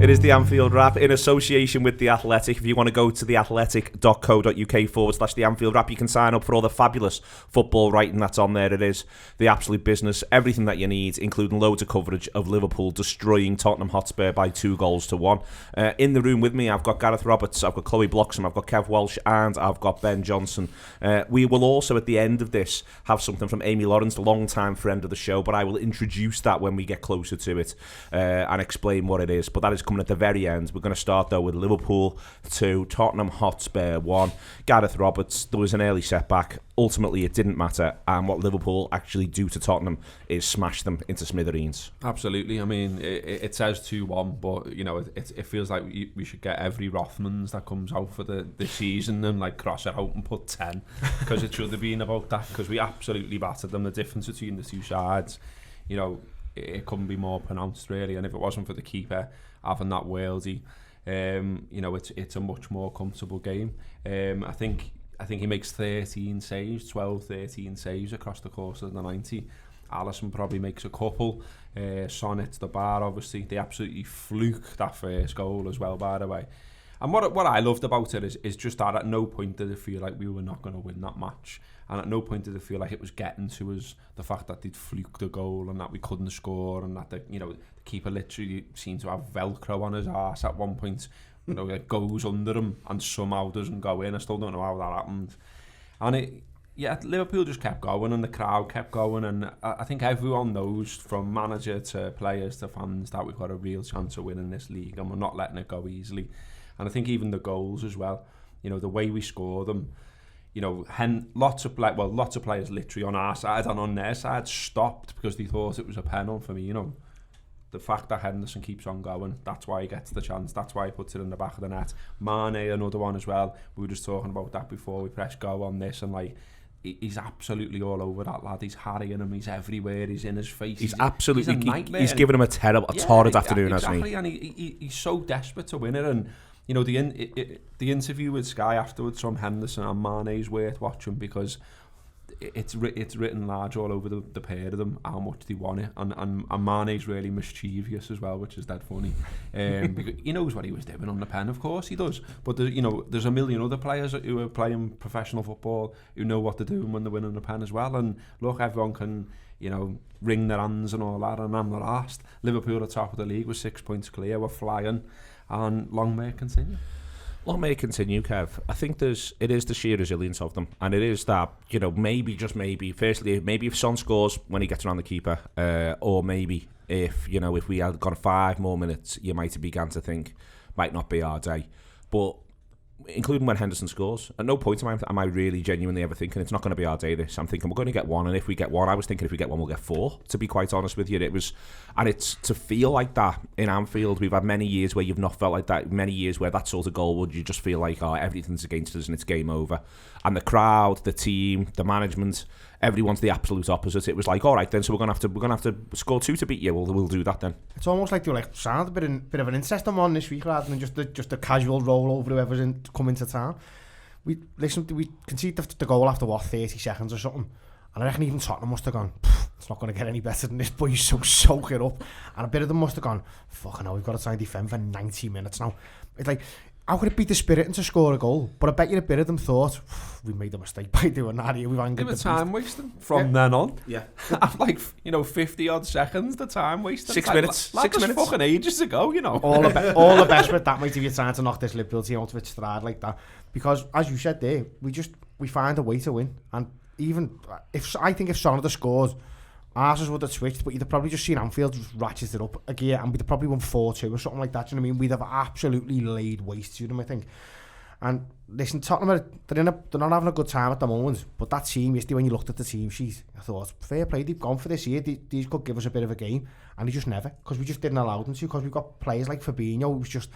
It is the Anfield Wrap in association with The Athletic. If you want to go to theathletic.co.uk/the Anfield Wrap, you can sign up for all the fabulous football writing that's on there. It is the absolute business, everything that you need, including loads of coverage of Liverpool destroying Tottenham Hotspur by 2-1. In the room with me, I've got Gareth Roberts, I've got Chloe Bloxam, I've got Kev Walsh, and I've got Ben Johnson. We will also, at the end of this, have something from Amy Lawrence, the long-time friend of the show, but I will introduce that when we get closer to it and explain what it is. But that is coming at the very end. We're going to start though with Liverpool 2, Tottenham Hotspur 1. Gareth Roberts, there was an early setback. Ultimately, it didn't matter, and what Liverpool actually do to Tottenham is smash them into smithereens. Absolutely. I mean, it says 2-1, but you know, it feels like we should get every Rothmans that comes out for the season and like cross it out and put 10, because it should have been about that, because we absolutely battered them. The difference between the two sides, you know, it couldn't be more pronounced really, and if it wasn't for the keeper having that worldie, you know, it's a much more comfortable game. I think he makes 13 saves across the course of the 90. Alisson probably makes a couple. Son hits the bar, obviously. They absolutely fluke that first goal as well, by the way. And what I loved about it is just that at no point did it feel like we were not going to win that match. And at no point did it feel like it was getting to us, the fact that they'd fluked the goal and that we couldn't score, and that the keeper literally seemed to have Velcro on his arse at one point. You know, it goes under him and somehow doesn't go in. I still don't know how that happened. And Liverpool just kept going and the crowd kept going, and I think everyone knows, from manager to players to fans, that we've got a real chance of winning this league and we're not letting it go easily. And I think even the goals as well, you know, the way we score them, you know, lots of players literally on our side and on their side stopped because they thought it was a penalty. For me, you know, the fact that Henderson keeps on going, that's why he gets the chance, that's why he puts it in the back of the net. Mane, another one as well. We were just talking about that before we press go on this, and like, he's absolutely all over that lad. He's harrying him, he's everywhere, he's in his face. He's absolutely, he's giving him a torrid afternoon, hasn't he? And he's so desperate to win it. And you know, the interview with Sky afterwards from Henderson and Mane is worth watching, because it's written large all over the pair of them how much they want it, and Mane's really mischievous as well, which is dead funny. Because he knows what he was doing on the pen, of course he does, but there's a million other players who are playing professional football who know what they're doing when they're winning the pen as well. And look, everyone can, you know, wring their hands and all that, and I'm the last. Liverpool are top of the league with 6 points clear, we're flying, and long may it continue. Long may it continue, Kev. I think it is the sheer resilience of them, and it is that, you know, maybe, just maybe, firstly, maybe if Son scores when he gets around the keeper, or maybe if we had gone 5 more minutes, you might have begun to think might not be our day. But including when Henderson scores, at no point am I really genuinely ever thinking it's not going to be our day this. I'm thinking we're going to get one, and if we get one, I was thinking if we get one, we'll get 4, to be quite honest with you. It's to feel like that in Anfield. We've had many years where you've not felt like that, many years where that sort of goal would you just feel like, oh, everything's against us and it's game over. And the crowd, the team, the management, everyone's the absolute opposite. It was like, all right then, so we're gonna have to score 2 to beat you. We'll do that then. It's almost like they were sound a bit of an interesting one this week, rather than just a casual roll over whoever's coming to town. We conceded the goal after 30 seconds or something, and I reckon even Tottenham must have gone, it's not going to get any better than this, boys, so soak it up. And a bit of them must have gone, fucking hell, we've got to try and defend for 90 minutes now. It's like, how could it beat the spirit to score a goal? But I bet you a bit of them thought, we made a mistake by doing that here. We've angered the time wasting from then on. Yeah. After 50 odd seconds, the time wasting. 6 minutes. 6 minutes. Fucking ages ago, you know. All the best with that, mate, if you're trying to knock this Liverpool team out of its stride like that. Because, as you said there, we find a way to win. And even if Son had scored, Arsenal would have switched, but you'd have probably just seen Anfield just ratchet it up a gear, and we'd have probably won 4-2 or something like that. Do you know what I mean? We'd have absolutely laid waste to them, I think. And listen, Tottenham, they're not having a good time at the moment, but that team, yesterday when you looked at the team sheet, I thought, fair play, they've gone for this year, these could give us a bit of a game, and they just never, because we just didn't allow them to, because we've got players like Fabinho, who's just,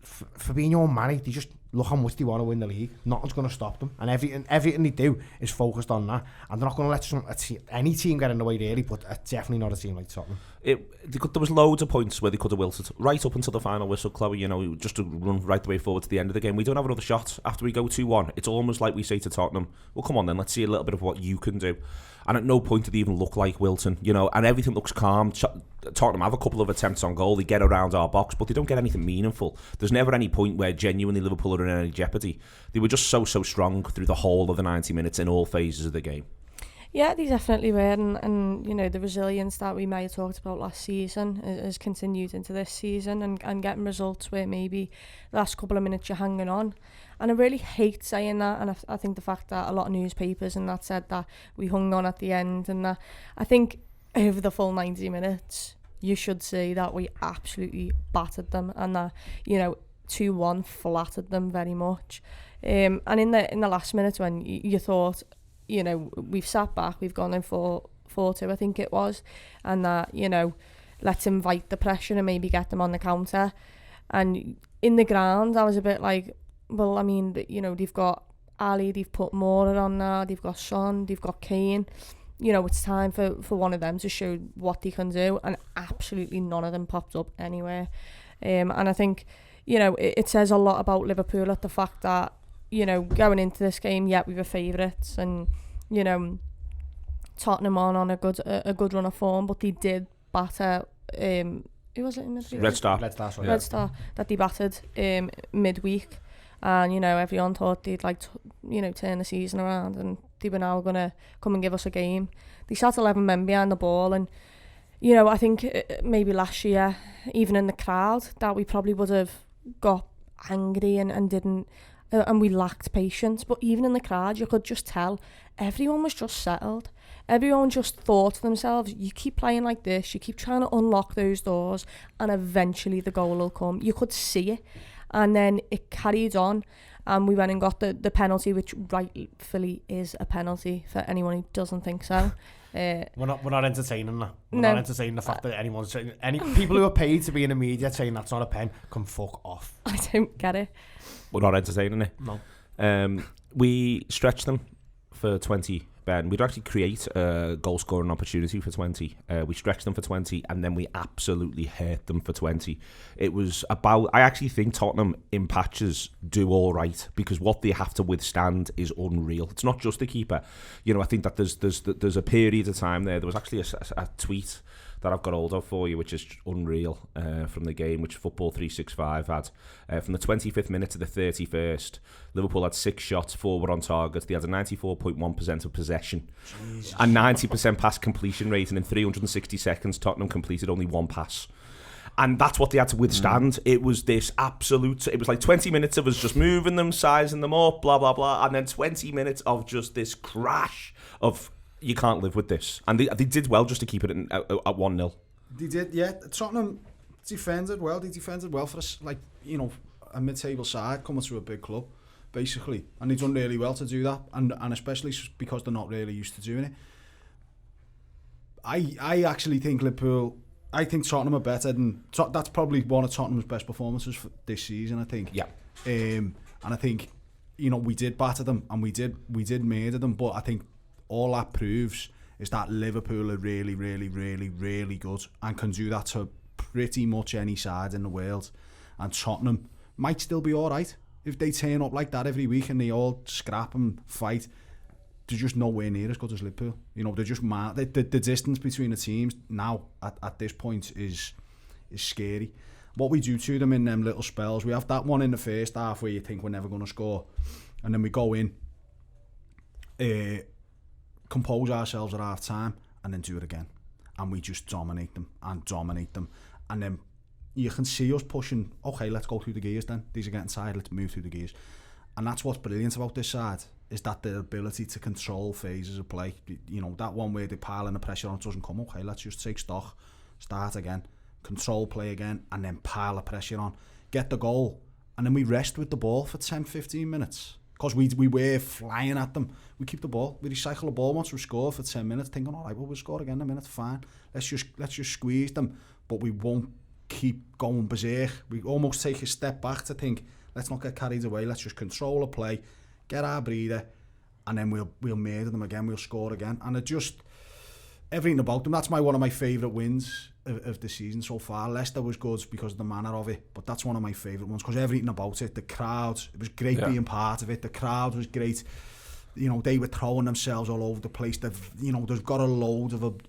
Fabinho and Mane, they just look how much they want to win the league. Nothing's going to stop them, and everything they do is focused on that, and they're not going to let any team get in the way really, but definitely not a team like Tottenham. There was loads of points where they could have wilted right up until the final whistle, Chloe, you know, just to run right the way forward to the end of the game. We don't have another shot after we go 2-1. It's almost like we say to Tottenham, well, come on then, let's see a little bit of what you can do. And at no point did they even look like Wilton, you know, and everything looks calm. Tottenham have a couple of attempts on goal. They get around our box, but they don't get anything meaningful. There's never any point where genuinely Liverpool are in any jeopardy. They were just so strong through the whole of the 90 minutes in all phases of the game. Yeah, they definitely were, and you know, the resilience that we may have talked about last season has continued into this season, and getting results where maybe the last couple of minutes you're hanging on. And I really hate saying that, and I think the fact that a lot of newspapers and that said that we hung on at the end, and that I think over the full 90 minutes you should say that we absolutely battered them, and that, you know, 2-1 flattered them very much. And in the last minute when you thought, you know, we've sat back, we've gone in 4-2, I think it was, and that, you know, let's invite the pressure and maybe get them on the counter. And in the ground, I was a bit like, well, I mean, you know, they've got Ali, they've put Moura on now, they've got Son, they've got Kane. You know, it's time for one of them to show what they can do, and absolutely none of them popped up anywhere. And I think, you know, it says a lot about Liverpool at the fact that, you know, going into this game, yeah, we were favourites, and, you know, Tottenham on a good run of form, but they did batter, who was it in midweek? Red Star that they battered midweek, and, you know, everyone thought they'd like to, you know, turn the season around, and they were now going to come and give us a game. They sat 11 men behind the ball, and, you know, I think maybe last year, even in the crowd, that we probably would have got angry and didn't. And we lacked patience, but even in the crowd you could just tell everyone was just settled. Everyone just thought to themselves, you keep playing like this, you keep trying to unlock those doors, and eventually the goal will come. You could see it, and then it carried on, and we went and got the penalty, which rightfully is a penalty for anyone who doesn't think so. We're not entertaining that. We're No. not entertaining the fact that anyone's saying, any people who are paid to be in the media saying that's not a pen can fuck off. I don't get it. We're not entertaining it. No. We stretched them for 20, Ben. We'd actually create a goal scoring opportunity for 20. We stretched them for 20, and then we absolutely hurt them for 20. It was about, I actually think Tottenham in patches do all right, because what they have to withstand is unreal. It's not just the keeper. You know, I think that there's a period of time there. There was actually a tweet that I've got hold of for you, which is unreal, from the game, which Football 365 had. From the 25th minute to the 31st, Liverpool had 6 shots, 4 were on target. They had a 94.1% of possession, a 90% pass completion rate, and in 360 seconds, Tottenham completed only 1 pass. And that's what they had to withstand. It was this absolute, it was like 20 minutes of us just moving them, sizing them up, blah, blah, blah, and then 20 minutes of just this crash of, you can't live with this. And they did well just to keep it at 1-0. They did, yeah. Tottenham defended well. They defended well for us, like, you know, a mid-table side coming through a big club, basically. And they've done really well to do that, and especially because they're not really used to doing it. I actually think Liverpool, I think Tottenham are better than, that's probably one of Tottenham's best performances for this season, I think. Yeah. And I think, you know, we did batter them, and we did murder them, but I think all that proves is that Liverpool are really, really, really, really good and can do that to pretty much any side in the world. And Tottenham might still be all right if they turn up like that every week and they all scrap and fight. They're just nowhere near as good as Liverpool. You know, they're just mad. The distance between the teams now at this point is scary. What we do to them in them little spells, we have that one in the first half where you think we're never going to score, and then we go in, compose ourselves at half time, and then do it again, and we just dominate them, and then you can see us pushing, okay, let's go through the gears then, these are getting tired, let's move through the gears. And that's what's brilliant about this side, is that their ability to control phases of play. You know, that one where they pile in the pressure on, it doesn't come, okay, let's just take stock, start again, control play again, and then pile the pressure on, get the goal, and then we rest with the ball for 10-15 minutes. Because we were flying at them. We keep the ball. We recycle the ball once we score for 10 minutes, thinking, all right, well, we'll score again in a minute, fine. Let's just squeeze them. But we won't keep going berserk. We almost take a step back to think, let's not get carried away. Let's just control the play, get our breather, and then we'll murder them again. We'll score again. And it just, everything about them. That's one of my favourite wins of the season so far. Leicester was good because of the manner of it, but that's one of my favourite ones because everything about it, the crowd, it was great being part of it. The crowd was great. You know, they were throwing themselves all over the place. They've got a load of,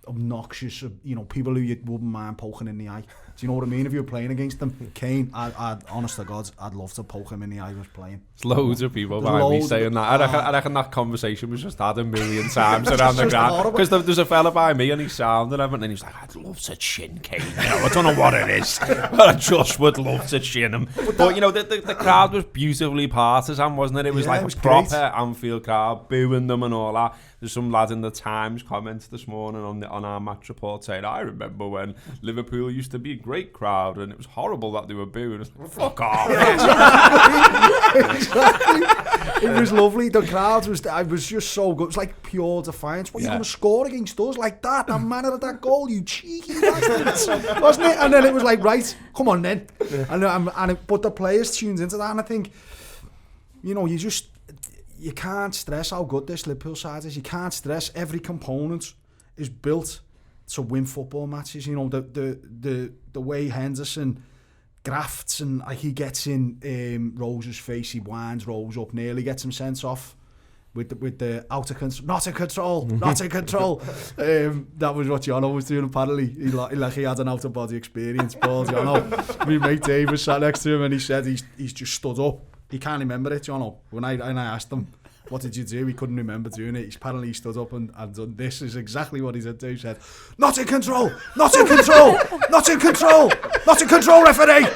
obnoxious, you know, people who you wouldn't mind poking in the eye. Do you know what I mean? If you were playing against them, Kane, I'd honest to God, I'd love to poke him in the eye if he was playing. There's loads of people behind me saying that. I reckon that conversation was just had a million times around the ground. Because there's a fella by me and he sounded everything, and he's like, I'd love to chin Kane. You know, I don't know what it is, but I just would love to chin him. But you know, the crowd was beautifully partisan, wasn't it? It was like a proper Anfield crowd, booing them and all that. There's some lad in the Times comments this morning on our match report saying, I remember when Liverpool used to be a great crowd and it was horrible that they were booing. It's like, fuck off. Exactly. It was lovely. The crowd was just so good. It was like pure defiance. What, you going to score against us like that? The manner of that goal, you cheeky bastards. Wasn't it? And then it was like, right, come on then. But the players tuned into that, and I think, you know, you can't stress how good this Liverpool side is. You can't stress every component is built to win football matches. You know, the way Henderson grafts and he gets in Rose's face, he winds Rose up, nearly gets him sent off with the out of control, not in control. That was what Jono was doing apparently. He had an out of body experience. Paul Jono, my mate Dave was sat next to him and he said he's just stood up. He can't remember it, Jono. When I asked him, what did you do? He couldn't remember doing it. Apparently he stood up and done this. Is exactly what he said to. He said, not in control, not in control, not in control, not in control, referee,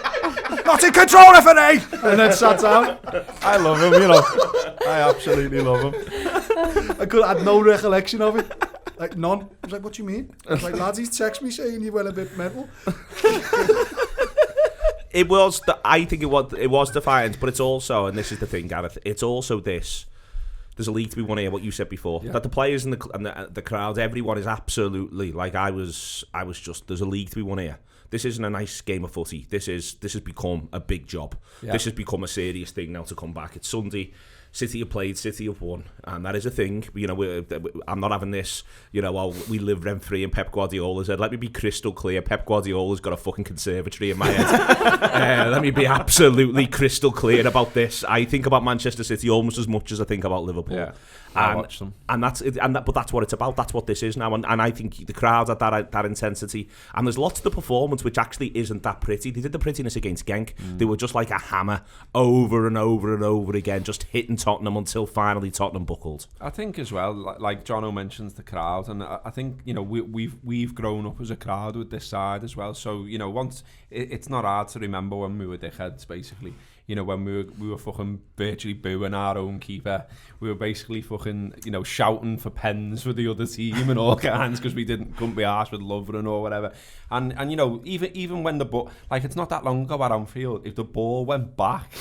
not in control, referee. And then sat down. I love him, you know. I absolutely love him. I had no recollection of it. Like, none. I was like, what do you mean? I was like, lads, he's texted me saying you went a bit mental. I think it was defiant, but it's also, and this is the thing, Gareth, it's also this. There's a league to be won here, what you said before. Yeah. That the players and the crowd, everyone is absolutely, like I was just, there's a league to be won here. This isn't a nice game of footy. This has become a big job. Yeah. This has become a serious thing now to come back. It's Sunday. City have played, City have won, and that is a thing. You know, I'm not having this. You know, we live rent free. And Pep Guardiola said, "Let me be crystal clear. Pep Guardiola's got a fucking conservatory in my head. Let me be absolutely crystal clear about this. I think about Manchester City almost as much as I think about Liverpool. Yeah, I watch them, and but that's what it's about. That's what this is now. And I think the crowd at that intensity. And there's lots of the performance which actually isn't that pretty. They did the prettiness against Genk. They were just like a hammer over and over and over again, just hitting Tottenham until finally Tottenham buckled. I think as well, like Jono mentions the crowd, and I think, you know, we've grown up as a crowd with this side as well. So, you know, once it's not hard to remember when we were dickheads, basically. You know, when we were fucking virtually booing our own keeper, we were basically fucking, you know, shouting for pens for the other team and all kinds because we couldn't be arsed with Lovren or whatever. And you know, even when the ball, like, it's not that long ago at Anfield, if the ball went back,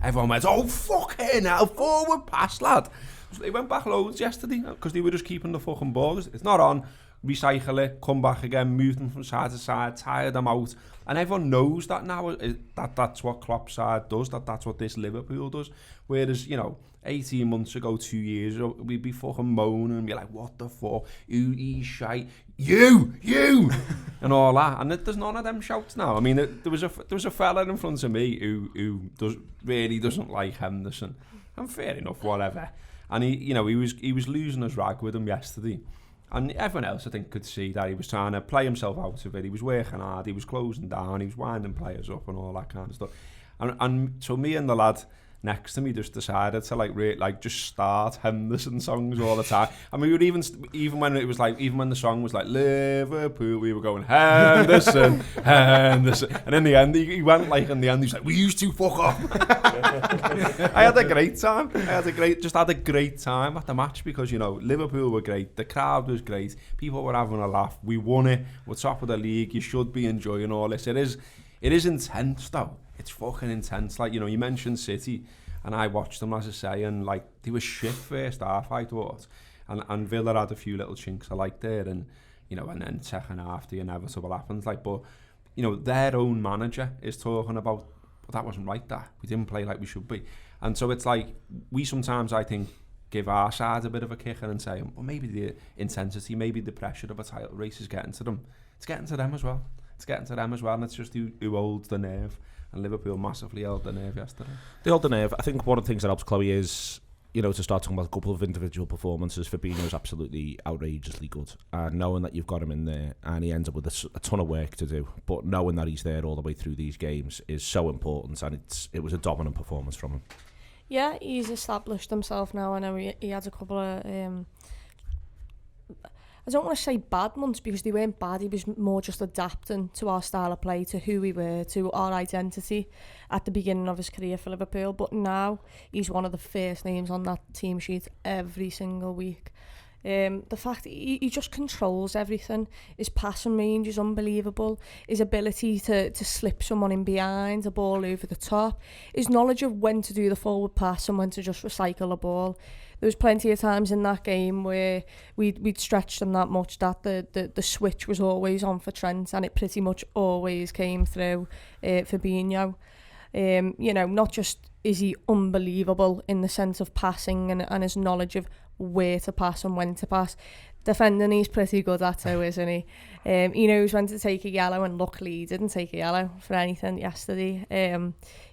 everyone went, oh, fucking hell, forward pass, lad. So they went back loads yesterday because they were just keeping the fucking ball. It's not on, recycle it, come back again, move them from side to side, tire them out. And everyone knows that now, that's what Klopp's side does, that's what this Liverpool does. Whereas, you know, 18 months ago, 2 years ago, we'd be fucking moaning and be like, what the fuck, he's shite, you, and all that. And there's none of them shouts now. I mean, there was a fella in front of me who really doesn't like Henderson. And fair enough, whatever. And he was losing his rag with him yesterday. And everyone else, I think, could see that he was trying to play himself out of it. He was working hard, he was closing down, he was winding players up and all that kind of stuff. And so me and the lad next to me just decided to just start Henderson songs all the time. I mean, we would even when the song was like Liverpool, we were going Henderson, Henderson, and in the end he went like, in the end he's like, we used to fuck off. I had a great time. Had a great time at the match because, you know, Liverpool were great, the crowd was great, people were having a laugh, we won it, we're top of the league, you should be enjoying all this. It is intense though. It's fucking intense. Like, you know, you mentioned City, and I watched them, as I say, and like, they were shit first half, I thought. And Villa had a few little chinks I liked there, and, you know, and then second half, the inevitable happens. Like, but, you know, their own manager is talking about, but that wasn't right, that. We didn't play like we should be. And so it's like, we sometimes, I think, give our side a bit of a kicker and say, well, maybe the intensity, maybe the pressure of a title race is getting to them. It's getting to them as well. And it's just who holds the nerve. And Liverpool massively held the nerve yesterday. They held the nerve. I think one of the things that helps Chloe is to start talking about a couple of individual performances, Fabinho is absolutely outrageously good. And knowing that you've got him in there and he ends up with a ton of work to do, but knowing that he's there all the way through these games is so important, and it was a dominant performance from him. Yeah, he's established himself now. I know he had a couple of... I don't want to say bad months because they weren't bad. He was more just adapting to our style of play, to who we were, to our identity at the beginning of his career for Liverpool. But now he's one of the first names on that team sheet every single week. The fact that he just controls everything. His passing range is unbelievable. His ability to slip someone in behind, a ball over the top. His knowledge of when to do the forward pass and when to just recycle a ball. There was plenty of times in that game where we'd stretched them that much that the switch was always on for Trent, and it pretty much always came through Fabinho. Not just is he unbelievable in the sense of passing and his knowledge of where to pass and when to pass. Defending, he's pretty good at too, isn't he? He knows when to take a yellow, and luckily he didn't take a yellow for anything yesterday.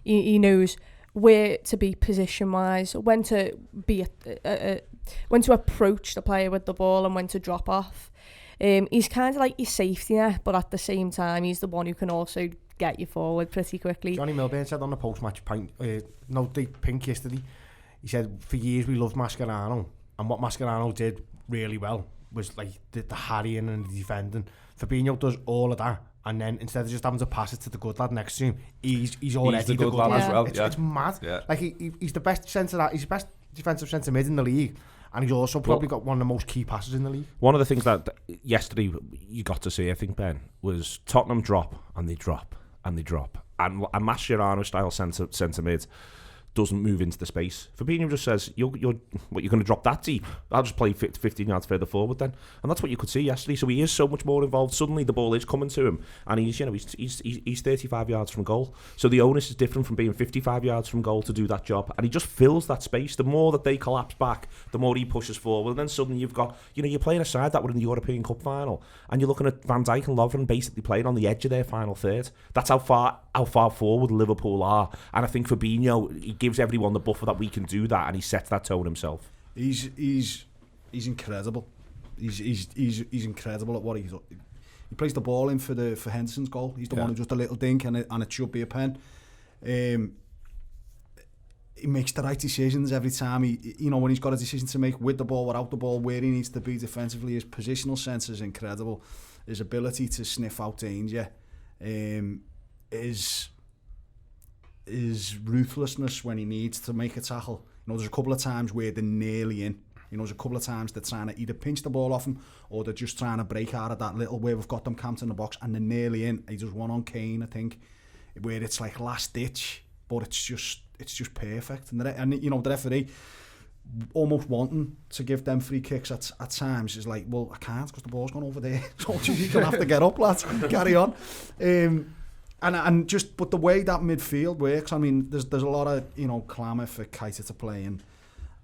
He knows where to be position-wise, when to be when to approach the player with the ball and when to drop off. He's kind of like your safety net, but at the same time, he's the one who can also get you forward pretty quickly. Johnny Milburn said on the post-match Pink yesterday, he said, for years we loved Mascherano, and what Mascherano did really well was like the harrying and the defending. Fabinho does all of that, and then instead of just having to pass it to the good lad next to him, he's already the good lad as well. It's mad. Yeah. Like he's the best centre, he's the best defensive centre mid in the league, and he's also probably got one of the most key passes in the league. One of the things that yesterday you got to see, I think, Ben, was Tottenham drop and they drop and they drop, and a Mascherano style centre mid doesn't move into the space. Fabinho just says, you're going to drop that deep? I'll just play 15 yards further forward then. And that's what you could see yesterday. So he is so much more involved. Suddenly the ball is coming to him, and he's 35 yards from goal. So the onus is different from being 55 yards from goal to do that job. And he just fills that space. The more that they collapse back, the more he pushes forward. And then suddenly you've got, you're playing a side that were in the European Cup final, and you're looking at Van Dijk and Lovren basically playing on the edge of their final third. That's how far forward Liverpool are. And I think Fabinho, he gives everyone the buffer that we can do that, and he sets that tone himself. He's incredible. He's incredible at what he does. He plays the ball in for Henderson's goal. He's the one who just a little dink and it should be a pen. He makes the right decisions every time. When he's got a decision to make with the ball, without the ball, where he needs to be defensively, his positional sense is incredible. His ability to sniff out danger, his ruthlessness when he needs to make a tackle. There's a couple of times where they're nearly in. There's a couple of times they're trying to either pinch the ball off him, or they're just trying to break out of that little where we've got them camped in the box, and they're nearly in. He does one on Kane, I think, where it's like last ditch, but it's just perfect. And the referee, almost wanting to give them free kicks at times, is like, well, I can't because the ball's gone over there. So you're gonna have to get up, lads, carry on. But the way that midfield works, I mean, there's a lot of clamour for Keita to play in,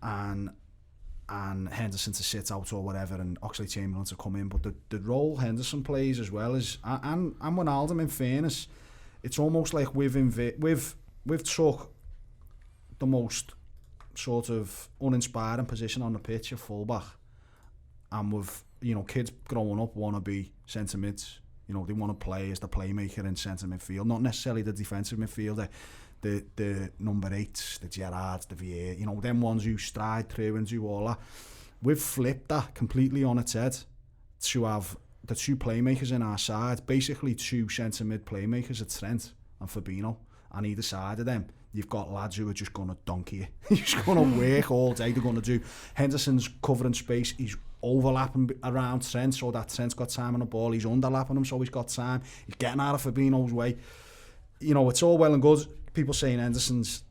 and Henderson to sit out or whatever, and Oxlade-Chamberlain to come in. But the role Henderson plays as well as and Wijnaldum, in fairness, it's almost like we've took the most sort of uninspiring position on the pitch of fullback, and kids growing up want to be centre mids. They want to play as the playmaker in centre midfield, not necessarily the defensive midfielder, the number 8s, the Gerrards, the Vieira, them ones who stride through and do all that. We've flipped that completely on its head to have the two playmakers in our side, basically two centre mid playmakers at Trent and Fabinho, and either side of them you've got lads who are just going to donkey you. You're just going to work all day. They're going to do. Henderson's covering space. He's overlapping around Trent so that Trent's got time on the ball. He's underlapping him so he's got time. He's getting out of Fabinho's way. It's all well and good. People saying Henderson's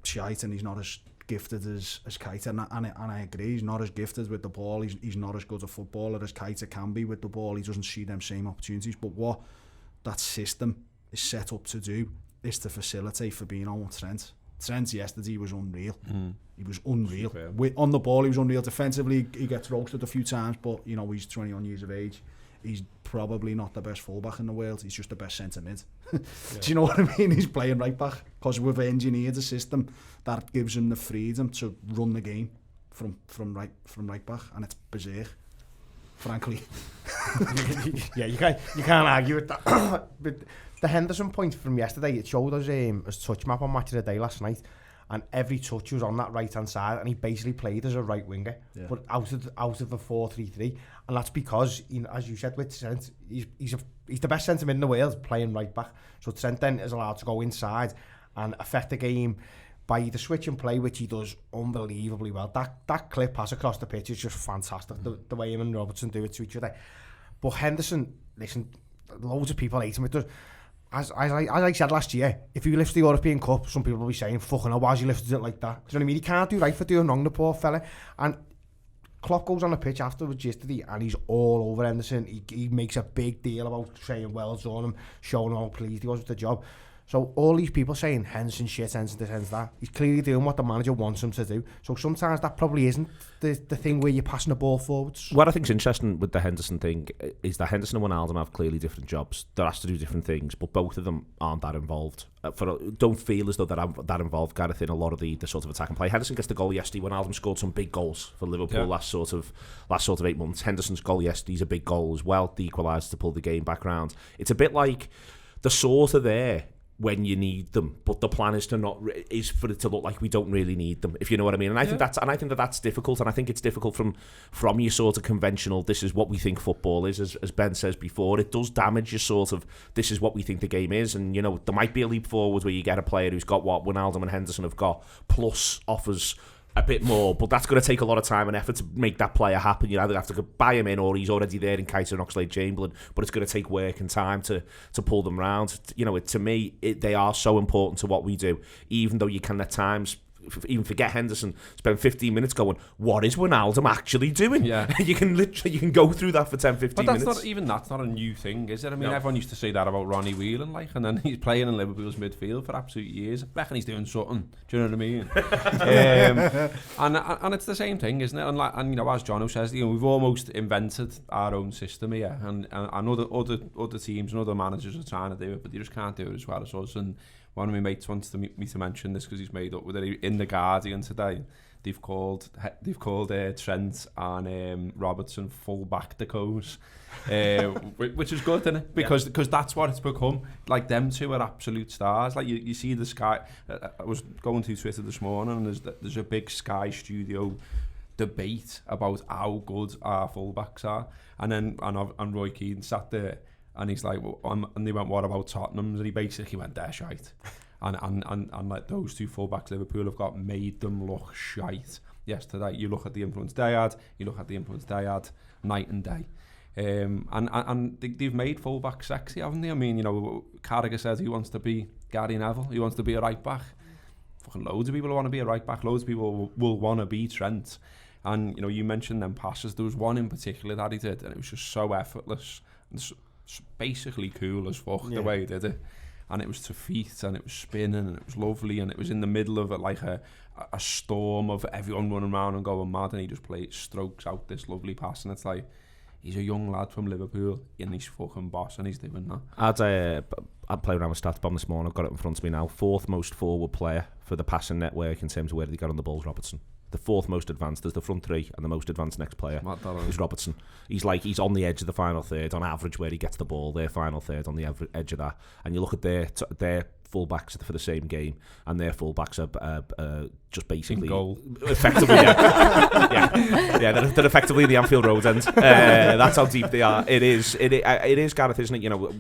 shite and he's not as gifted as Keita, and I agree. He's not as gifted with the ball. He's not as good a footballer as Keita can be with the ball. He doesn't see them same opportunities. But what that system is set up to do is to facilitate Fabinho and Trent. Trent yesterday was unreal. He was unreal. On the ball, he was unreal. Defensively, he gets roasted a few times, but he's 21 years of age. he's probably not the best fullback in the world. He's just the best centre mid. Do you know what I mean? He's playing right back because we've engineered a system that gives him the freedom to run the game from right back, and it's berserk, frankly. Yeah, you can't argue with that. But the Henderson point from yesterday, it showed us his touch map on Match of the Day last night, and every touch was on that right hand side, and he basically played as a right winger, but out of the 4-3-3, and that's because, you know, as you said with Trent, he's the best centre mid in the world playing right back. So Trent then is allowed to go inside and affect the game by either switch and play, which he does unbelievably well. That clip pass across the pitch is just fantastic. The way him and Robertson do it to each other. But Henderson, listen, loads of people hate him. It does. As I said last year, if he lifts the European Cup, some people will be saying, fucking hell, why has he lifted it like that? Do you know what I mean? He can't do right for doing wrong, the poor fella. And Klopp goes on the pitch afterwards yesterday and he's all over Henderson. He makes a big deal about saying well done him, showing how pleased he was with the job. So all these people saying Henderson shit, Henderson this, Henderson that, he's clearly doing what the manager wants him to do. So sometimes that probably isn't the thing where you're passing the ball forwards. What I think is interesting with the Henderson thing is that Henderson and Wijnaldum have clearly different jobs. They're asked to do different things, but both of them aren't that involved. Don't feel as though they're that involved, Gareth, in a lot of the sort of attack and play. Henderson gets the goal yesterday. Wijnaldum scored some big goals for Liverpool last sort of 8 months. Henderson's goal yesterday is a big goal as well. The equaliser to pull the game back round. It's a bit like they're sort of there when you need them, but the plan is is for it to look like we don't really need them, if you know what I mean. And I think that's difficult, and I think it's difficult from your sort of conventional, this is what we think football is, as Ben says before. It does damage your sort of, this is what we think the game is, and you know, there might be a leap forward where you get a player who's got what Wijnaldum and Henderson have got, plus offers a bit more, but that's going to take a lot of time and effort to make that player happen. You either have to buy him in, or he's already there in Keita and Oxlade-Chamberlain, but it's going to take work and time to pull them round. You know, to me, they are so important to what we do, even though you can at times even forget Henderson, spend 15 minutes going, what is Wijnaldum actually doing? Yeah. you can go through that for 10, 15 minutes. But that's not a new thing, is it? I mean, everyone used to say that about Ronnie Whelan, like, and then he's playing in Liverpool's midfield for absolute years. I reckon he's doing something. Do you know what I mean? And it's the same thing, isn't it? And you know, as Jono says, you know, we've almost invented our own system here, and other teams and other managers are trying to do it, but they just can't do it as well as us. And one of my mates wants me to mention this because he's made up with it. In the Guardian today, they've called Trent and Robertson full-back decos, which is good, isn't it? Because that's what it's become. Like, them two are absolute stars. Like, you see the Sky. I was going through Twitter this morning, and there's a big Sky Studio debate about how good our full-backs are, and Roy Keane sat there. And he's like, well, and they went, what about Tottenham's? And he basically went, they're shite. And like, those two fullbacks Liverpool have got made them look shite yesterday. You look at the influence they had, night and day. And they've made fullbacks sexy, haven't they? I mean, you know, Carragher says he wants to be Gary Neville, he wants to be a right back. Fucking loads of people want to be a right back, loads of people will want to be Trent. And, you know, you mentioned them passes. There was one in particular that he did, and it was just so effortless. And basically cool as fuck the way he did it, and it was to feet, and it was spinning, and it was lovely, and it was in the middle of it, like a storm of everyone running around and going mad, and he just strokes out this lovely pass, and it's like, he's a young lad from Liverpool and he's fucking boss, and he's doing that. I'd play around with stats bomb this morning. I've got it in front of me now. 4th most forward player for the passing network in terms of where they got on the balls, Robertson. The 4th most advanced. There's the front 3, and the most advanced next player is Robertson. He's on the edge of the final third on average where he gets the ball. Their final third on the edge of that, and you look at their fullbacks for the same game, and their fullbacks are just basically effectively, they're effectively in the Anfield Road end. That's how deep they are. It is, Gareth, isn't it? You know,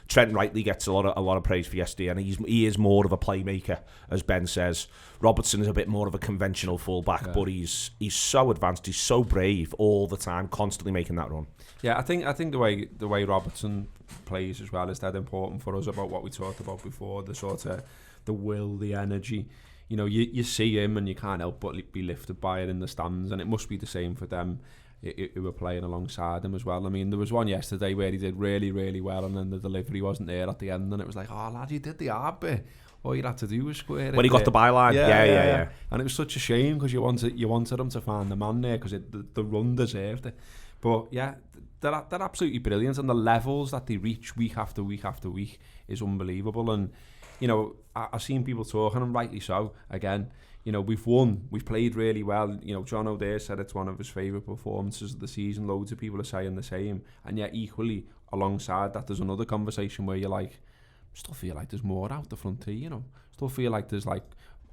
Trent rightly gets a lot of praise for yesterday, and he is more of a playmaker, as Ben says. Robertson is a bit more of a conventional fullback, but he's so advanced, he's so brave all the time, constantly making that run. Yeah, I think the way Robertson plays as well is that important for us, about what we talked about before, the sort of the will, the energy. You know, you see him and you can't help but be lifted by it in the stands, and it must be the same for them who were playing alongside him as well. I mean, there was one yesterday where he did really, really well, and then the delivery wasn't there at the end, and it was like, oh lad, you did the hard bit. All you had to do was square it. When he got the byline, yeah. And it was such a shame because you wanted him to find the man there, because the run deserved it. But yeah, they're absolutely brilliant, and the levels that they reach week after week after week is unbelievable. And you know, I've seen people talking, and rightly so. Again, you know, we've won, we've played really well. You know, John O'Dea said it's one of his favourite performances of the season. Loads of people are saying the same, and yet equally alongside that, there's another conversation where you're like, still feel like there's more out the front here. You know, still feel like there's like,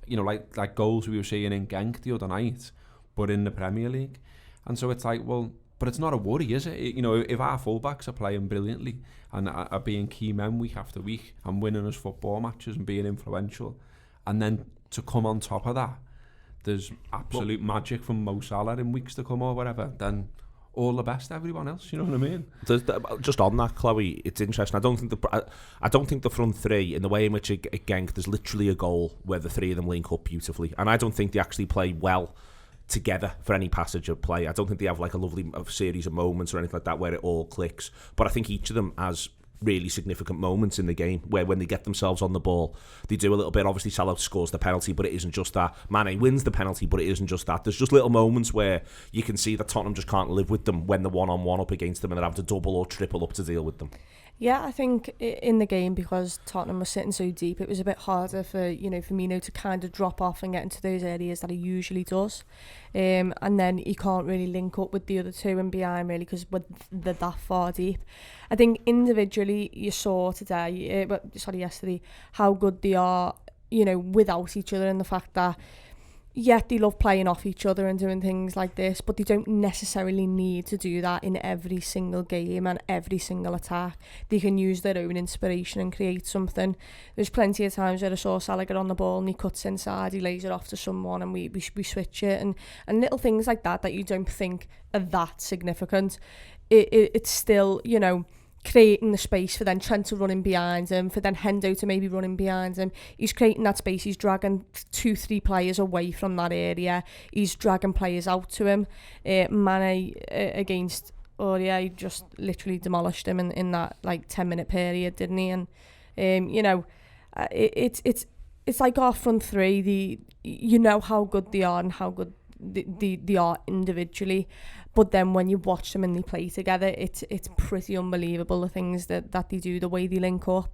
you know, like goals we were seeing in Genk the other night, but in the Premier League. And so it's like, well, but it's not a worry, is it? You know, if our fullbacks are playing brilliantly and are being key men week after week and winning us football matches and being influential, and then to come on top of that, there's absolute magic from Mo Salah in weeks to come or whatever, then all the best to everyone else, you know what I mean? Just on that, Chloe, it's interesting. I don't think the front three, in the way in which at Genk, there's literally a goal where the three of them link up beautifully, and I don't think they actually play well together for any passage of play. I don't think they have like a lovely series of moments or anything like that where it all clicks, but I think each of them has really significant moments in the game where when they get themselves on the ball, they do a little bit. Obviously Salah scores the penalty, but it isn't just that. Mane wins the penalty, but it isn't just that. There's just little moments where you can see that Tottenham just can't live with them when they're one-on-one up against them and they're having to double or triple up to deal with them. Yeah, I think in the game, because Tottenham was sitting so deep, it was a bit harder for Firmino to kind of drop off and get into those areas that he usually does, and then he can't really link up with the other two and behind really because they're that far deep. I think individually you saw yesterday how good they are, you know, without each other, and the fact that yet they love playing off each other and doing things like this, but they don't necessarily need to do that in every single game and every single attack. They can use their own inspiration and create something. There's plenty of times where I saw Salah get on the ball and he cuts inside, he lays it off to someone and we switch it, and little things like that you don't think are that significant. It's still, you know, creating the space for then Trent to run in behind him, for then Hendo to maybe run in behind him. He's creating that space. He's dragging 2-3 players away from that area. He's dragging players out to him. Mane against he just literally demolished him in that like 10-minute period, didn't he? And you know, it's like our front three. You know how good they are and how good they are individually, but then when you watch them and they play together, it's pretty unbelievable the things that they do, the way they link up,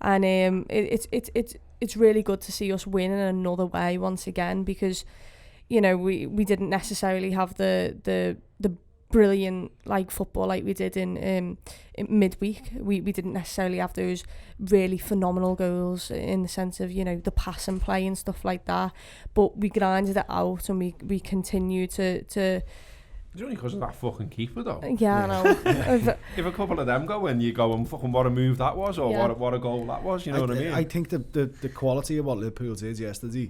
and it's really good to see us win in another way once again, because you know we didn't necessarily have the brilliant like football like we did in midweek. We didn't necessarily have those really phenomenal goals in the sense of, you know, the pass and play and stuff like that, but we grinded it out and we continued to It's only because of that fucking keeper though. Yeah, I know. If a couple of them go in, you go, fucking what a move that was, or what a goal that was, you know what I mean? I think the quality of what Liverpool did yesterday,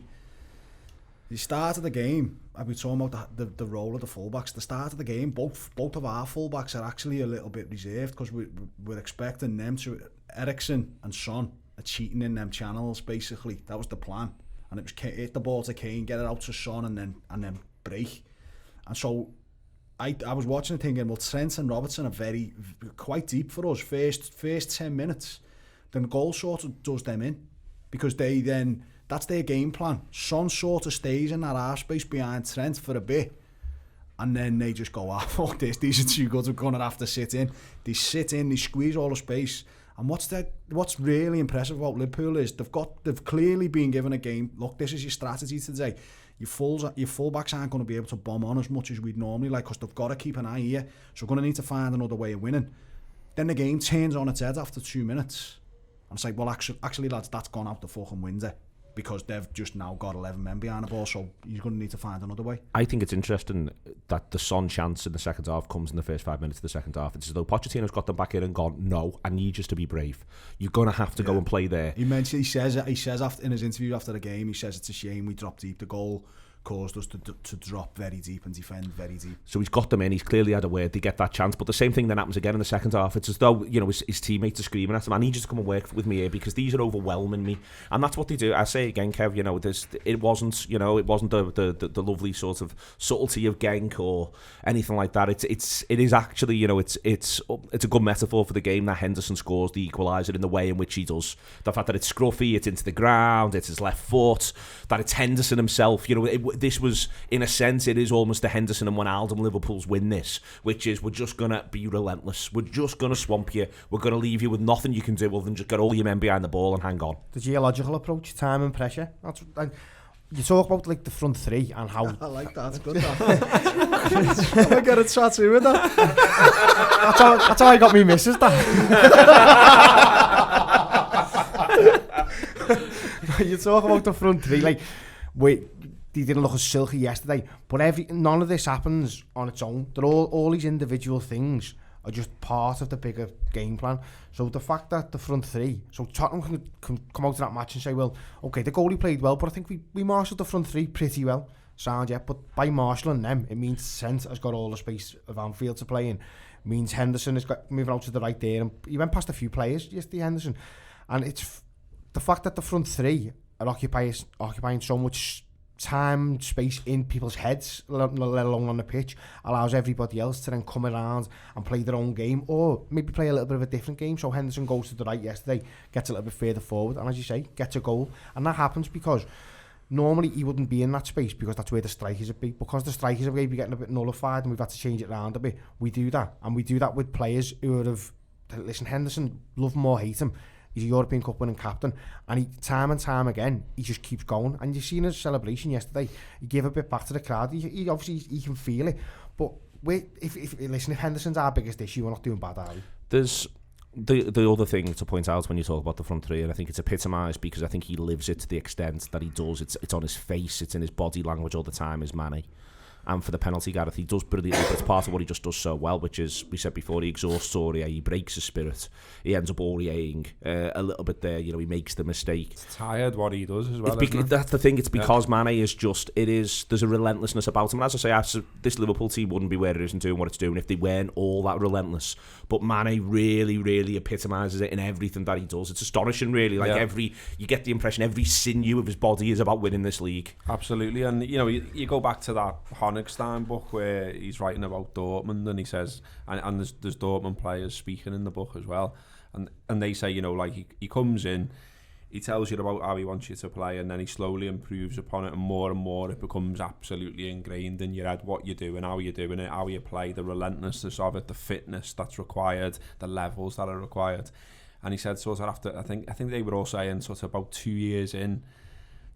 the start of the game, I've been talking about the role of the fullbacks. The start of the game, both of our fullbacks are actually a little bit reserved because we're expecting them to. Eriksen and Son are cheating in them channels. Basically, that was the plan, and it was hit the ball to Kane, get it out to Son, and then break. And so I was watching it thinking, well, Trent and Robertson are quite deep for us. First 10 minutes, then the goal sort of does them in, because they then. That's their game plan. Son sort of stays in that half space behind Trent for a bit, and then they just go, fuck this, these are too good, we're going to have to sit in. They sit in, they squeeze all the space. And what's really impressive about Liverpool is they've clearly been given a game. Look, this is your strategy today. Your fullbacks aren't going to be able to bomb on as much as we'd normally like, because they've got to keep an eye here. So we're going to need to find another way of winning. Then the game turns on its head after 2 minutes. And it's like, well, actually lads, that's gone out the fucking window, because they've just now got 11 men behind the ball, so you're going to need to find another way. I think it's interesting that the Son chance in the second half comes in the first 5 minutes of the second half. It's as though Pochettino's got them back in and gone, no, I need you to be brave. You're going to have to go and play there. He says after, in his interview after the game, he says it's a shame we dropped deep. The goal caused us to drop very deep and defend very deep. So he's got them in, he's clearly had a word, they get that chance, but the same thing then happens again in the second half. It's as though, you know, his teammates are screaming at him, I need you to come and work with me here because these are overwhelming me. And that's what they do. I say again, Kev, you know, it wasn't the lovely sort of subtlety of Genk or anything like that. It is actually, you know, it's a good metaphor for the game that Henderson scores the equaliser in the way in which he does. The fact that it's scruffy, it's into the ground, it's his left foot, that it's Henderson himself, you know, this was, in a sense, it is almost the Henderson and Wijnaldum Liverpool's win this, which is we're just going to be relentless. We're just going to swamp you. We're going to leave you with nothing you can do other than just get all your men behind the ball and hang on. The geological approach, time and pressure. You talk about like the front three and how... I like that, it's good that. I'm going to get a tattoo with that. That's how I got me missus, that. You talk about the front three, like, wait, they didn't look as silky yesterday, but none of this happens on its own. They're all these individual things are just part of the bigger game plan. So the fact that the front three, so Tottenham can come out to that match and say, well, okay, the goalie played well, but I think we marshalled the front three pretty well. Sound, yeah, but by marshalling them, it means Trent has got all the space of Anfield to play in. It means Henderson has got moving out to the right there, and he went past a few players yesterday, Henderson. And it's the fact that the front three are occupying so much time, space in people's heads, let alone on the pitch, allows everybody else to then come around and play their own game, or maybe play a little bit of a different game. So Henderson goes to the right yesterday, gets a little bit further forward, and as you say, gets a goal. And that happens because normally he wouldn't be in that space, because that's where the strikers would be. Because the strikers are maybe getting a bit nullified and we've had to change it around a bit, we do that. And we do that with players who have, listen, Henderson, love him or hate him, he's a European Cup winning captain, and he, time and time again, he just keeps going. And you've seen his celebration yesterday, he gave a bit back to the crowd. He obviously he can feel it, but if Henderson's our biggest issue, we're not doing bad, are we? There's the other thing to point out when you talk about the front three, and I think it's epitomised because I think he lives it to the extent that he does. It's on his face, it's in his body language all the time, is Mane. And for the penalty, Gareth, he does brilliantly, but it's part of what he just does so well, which is, we said before, he exhausts Aurier, he breaks his spirit, he ends up Auriering a little bit there, he makes the mistake. It's tired what he does as well, isn't it? That's the thing, it's because Mane is just, there's a relentlessness about him, and as I say, this Liverpool team wouldn't be where it is and doing what it's doing if they weren't all that relentless, but Mane really, really epitomises it in everything that he does. It's astonishing, really, you get the impression every sinew of his body is about winning this league. Absolutely, and you go back to that Honigstein book where he's writing about Dortmund, and he says, and there's Dortmund players speaking in the book as well, and they say, he comes in, he tells you about how he wants you to play, and then he slowly improves upon it, and more it becomes absolutely ingrained in your head what you do and how you're doing it, how you play, the relentlessness of it, the fitness that's required, the levels that are required. And he said sort of after, I think they were all saying sort of about 2 years in,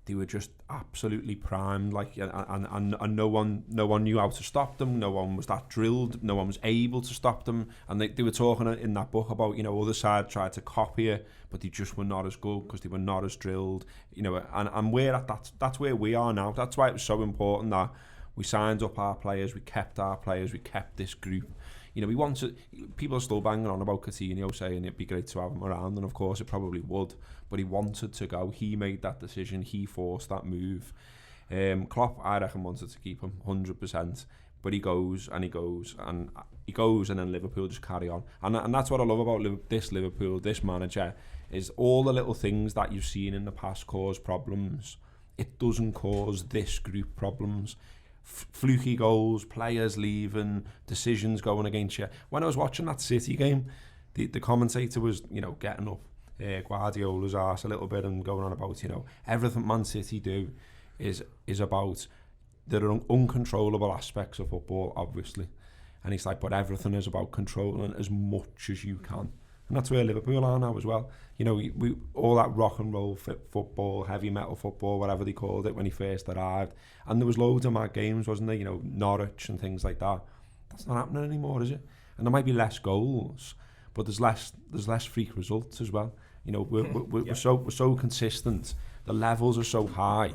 they were just absolutely primed, and no one knew how to stop them. No one was that drilled. No one was able to stop them. And they were talking in that book about, other side tried to copy it, but they just were not as good because they were not as drilled. And we're at that's where we are now. That's why it was so important that we signed up our players, we kept our players, we kept this group. We wanted, people are still banging on about Coutinho, saying it'd be great to have him around, and of course it probably would, but he wanted to go. He made that decision, he forced that move. Klopp, I reckon, wanted to keep him 100%, but he goes, and then Liverpool just carry on. And that's what I love about this Liverpool, this manager, is all the little things that you've seen in the past cause problems. It doesn't cause this group problems. Fluky goals, players leaving, decisions going against you. When I was watching that City game, the commentator was, getting up Guardiola's arse a little bit and going on about, everything Man City do is about, there are uncontrollable aspects of football, obviously. And he's like, but everything is about controlling as much as you can. And that's where Liverpool are now as well. We all that rock and roll football, heavy metal football, whatever they called it when he first arrived. And there was loads of mad games, wasn't there? Norwich and things like that. That's not happening anymore, is it? And there might be less goals, but there's less freak results as well. We're so consistent. The levels are so high